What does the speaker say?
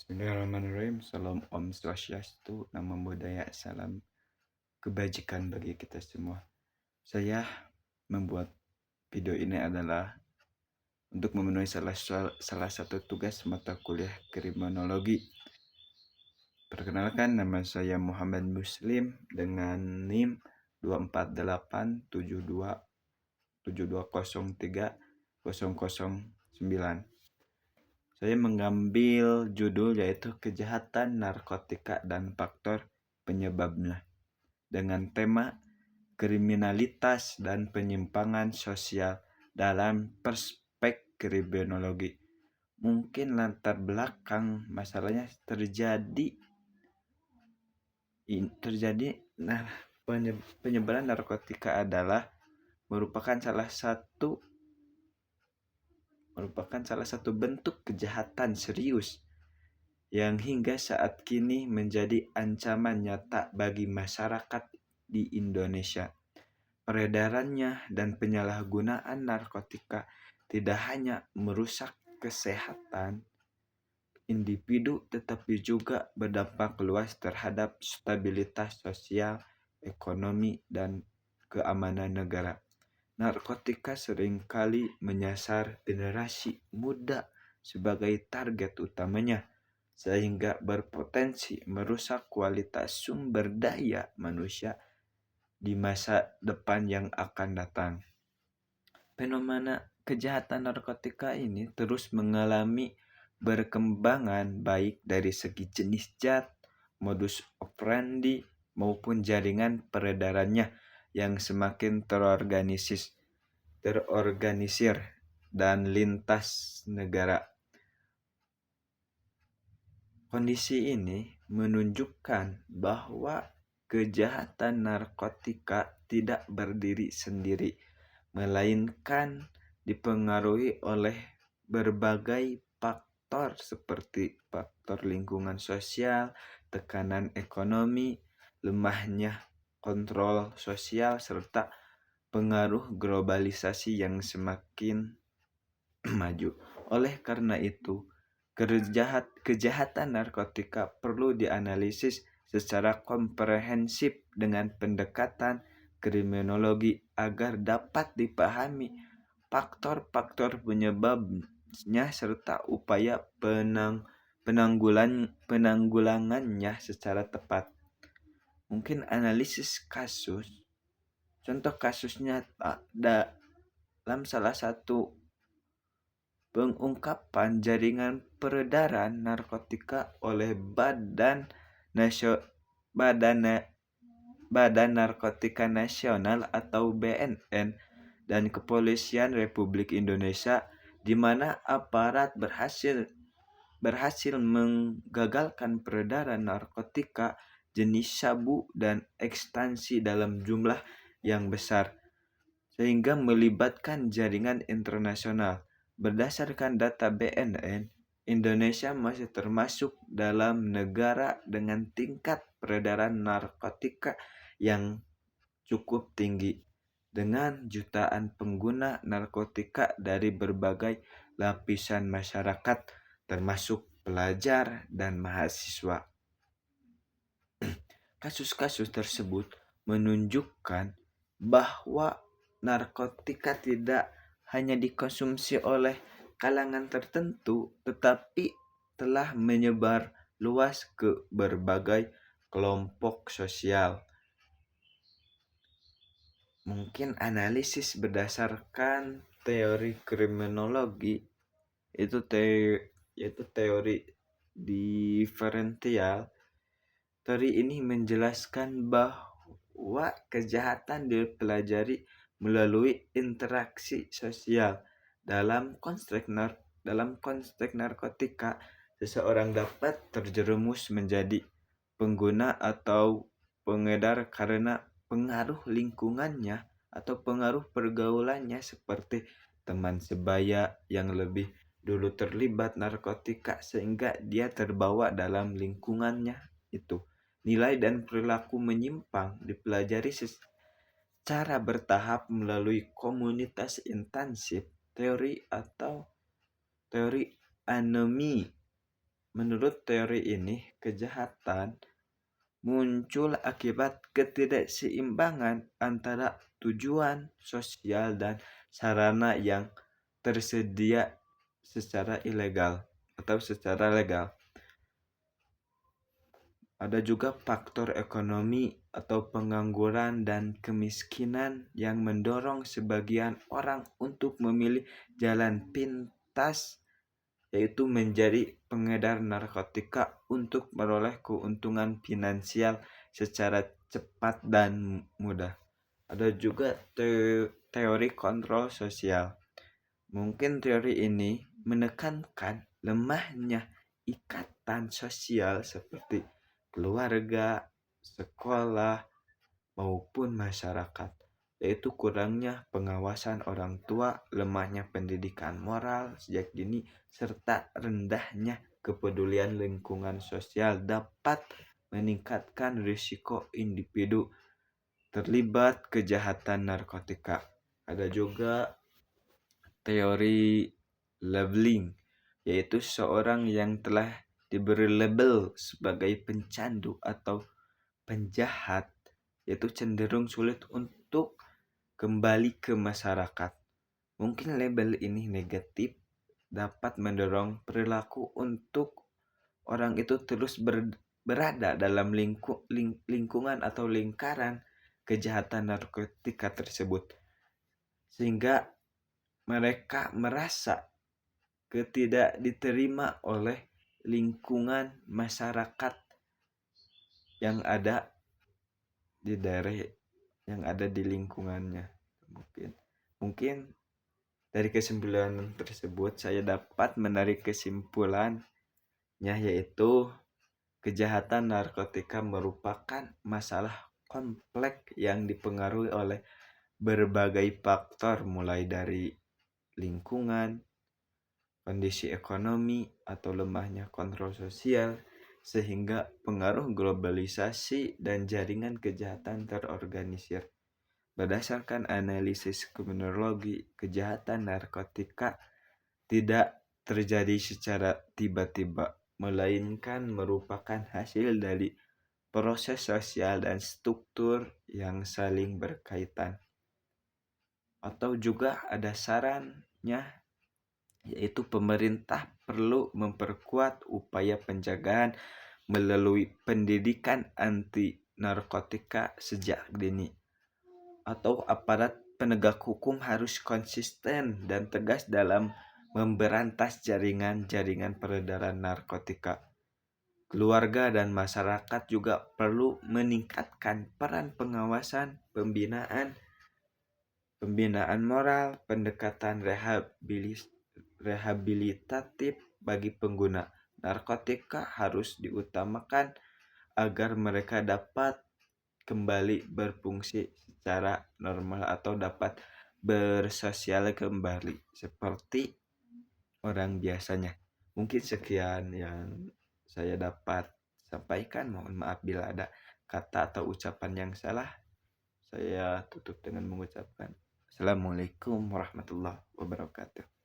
Bismillahirrahmanirrahim. Salam Om Swastiastu, Namo Buddhaya, salam kebajikan bagi kita semua. Saya membuat video ini adalah untuk memenuhi salah satu tugas mata kuliah kriminologi. Perkenalkan, nama saya Muhammad Muslim dengan NIM 2487272030009. Saya mengambil judul yaitu kejahatan narkotika dan faktor penyebabnya dengan tema kriminalitas dan penyimpangan sosial dalam perspektif kriminologi. Mungkin latar belakang masalahnya terjadi penyebaran narkotika adalah merupakan salah satu bentuk kejahatan serius yang hingga saat kini menjadi ancaman nyata bagi masyarakat di Indonesia. Peredarannya dan penyalahgunaan narkotika tidak hanya merusak kesehatan individu tetapi juga berdampak luas terhadap stabilitas sosial, ekonomi, dan keamanan negara. Narkotika seringkali menyasar generasi muda sebagai target utamanya, sehingga berpotensi merusak kualitas sumber daya manusia di masa depan yang akan datang. Fenomena kejahatan narkotika ini terus mengalami perkembangan baik dari segi jenis zat, modus operandi, maupun jaringan peredarannya yang semakin terorganisir dan lintas negara. Kondisi ini menunjukkan bahwa kejahatan narkotika tidak berdiri sendiri, melainkan dipengaruhi oleh berbagai faktor seperti faktor lingkungan sosial, tekanan ekonomi, lemahnya kontrol sosial, serta pengaruh globalisasi yang semakin maju. Oleh karena itu, kejahatan narkotika perlu dianalisis secara komprehensif dengan pendekatan kriminologi agar dapat dipahami faktor-faktor penyebabnya serta upaya penanggulangannya secara tepat. Mungkin analisis kasus, contoh kasusnya dalam salah satu pengungkapan jaringan peredaran narkotika oleh Badan Narkotika Nasional atau BNN dan Kepolisian Republik Indonesia, di mana aparat berhasil menggagalkan peredaran narkotika jenis sabu dan ekstasi dalam jumlah yang besar, sehingga melibatkan jaringan internasional. Berdasarkan data BNN, Indonesia masih termasuk dalam negara dengan tingkat peredaran narkotika yang cukup tinggi, dengan jutaan pengguna narkotika dari berbagai lapisan masyarakat, termasuk pelajar dan mahasiswa. Kasus-kasus tersebut menunjukkan bahwa narkotika tidak hanya dikonsumsi oleh kalangan tertentu, tetapi telah menyebar luas ke berbagai kelompok sosial. Mungkin analisis berdasarkan teori kriminologi yaitu teori diferensial. Teori ini menjelaskan bahwa kejahatan dipelajari melalui interaksi sosial. Dalam konteks narkotika, seseorang dapat terjerumus menjadi pengguna atau pengedar karena pengaruh lingkungannya atau pengaruh pergaulannya, seperti teman sebaya yang lebih dulu terlibat narkotika sehingga dia terbawa dalam lingkungannya itu. Nilai dan perilaku menyimpang dipelajari secara bertahap melalui komunitas intensif, teori anomie menurut teori ini, kejahatan muncul akibat ketidakseimbangan antara tujuan sosial dan sarana yang tersedia secara ilegal atau secara legal. Ada juga faktor ekonomi atau pengangguran dan kemiskinan yang mendorong sebagian orang untuk memilih jalan pintas, yaitu menjadi pengedar narkotika untuk meroleh keuntungan finansial secara cepat dan mudah. Ada juga teori kontrol sosial. Mungkin teori ini menekankan lemahnya ikatan sosial seperti keluarga, sekolah, maupun masyarakat, yaitu kurangnya pengawasan orang tua, lemahnya pendidikan moral sejak dini, serta rendahnya kepedulian lingkungan sosial dapat meningkatkan risiko individu terlibat kejahatan narkotika. Ada juga teori labeling, yaitu seorang yang telah diberi label sebagai pencandu atau penjahat, yaitu cenderung sulit untuk kembali ke masyarakat. Mungkin label ini negatif dapat mendorong perilaku untuk orang itu terus berada dalam lingkungan atau lingkaran kejahatan narkotika tersebut, sehingga mereka merasa tidak diterima oleh lingkungan masyarakat yang ada di daerah yang ada di lingkungannya. Mungkin dari kesimpulan tersebut saya dapat menarik kesimpulannya, yaitu kejahatan narkotika merupakan masalah kompleks yang dipengaruhi oleh berbagai faktor, mulai dari lingkungan, kondisi ekonomi, atau lemahnya kontrol sosial, sehingga pengaruh globalisasi dan jaringan kejahatan terorganisir. Berdasarkan analisis kriminologi, kejahatan narkotika tidak terjadi secara tiba-tiba, melainkan merupakan hasil dari proses sosial dan struktur yang saling berkaitan. Atau juga ada sarannya, yaitu pemerintah perlu memperkuat upaya penjagaan melalui pendidikan anti narkotika sejak dini. Atau aparat penegak hukum harus konsisten dan tegas dalam memberantas jaringan-jaringan peredaran narkotika. Keluarga dan masyarakat juga perlu meningkatkan peran pengawasan, pembinaan moral, pendekatan rehabilitatif bagi pengguna narkotika harus diutamakan agar mereka dapat kembali berfungsi secara normal atau dapat bersosial kembali seperti orang biasanya. Mungkin sekian yang saya dapat sampaikan. Mohon maaf bila ada kata atau ucapan yang salah. Saya tutup dengan mengucapkan Assalamualaikum warahmatullahi wabarakatuh.